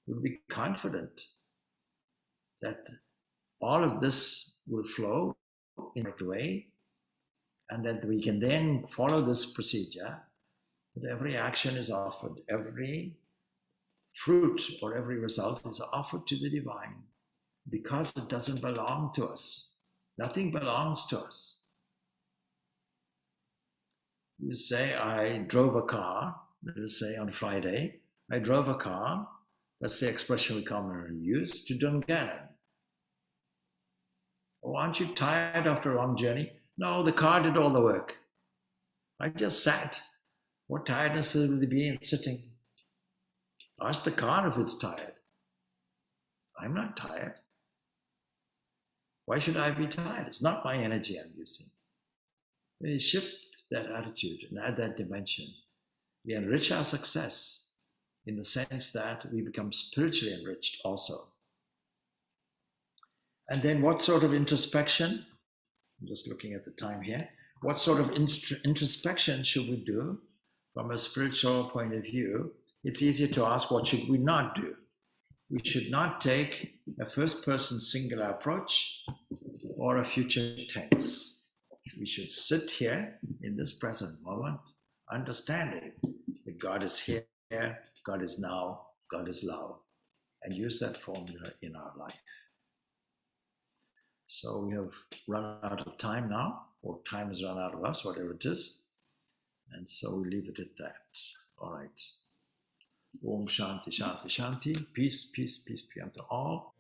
will be confident that all of this will flow in a way, and that we can then follow this procedure, that every action is offered, every fruit or every result is offered to the divine, because it doesn't belong to us. Nothing belongs to us. You say, I drove a car, let us say on Friday, I drove a car, that's the expression we commonly use, to Dungannon. Oh, aren't you tired after a long journey? No, the car did all the work. I just sat. What tiredness will there be in sitting? Ask the car if it's tired. I'm not tired. Why should I be tired? It's not my energy I'm using. When we shift that attitude and add that dimension, we enrich our success in the sense that we become spiritually enriched also. And then what sort of introspection? I'm just looking at the time here. What sort of introspection should we do from a spiritual point of view? It's easier to ask, what should we not do? We should not take a first-person singular approach or a future tense. We should sit here in this present moment, understanding that God is here, God is now, God is love, and use that formula in our life. So we have run out of time now, or time has run out of us, whatever it is. And so we leave it at that. All right. Om Shanti, Shanti, Shanti. Peace, peace, peace be unto all.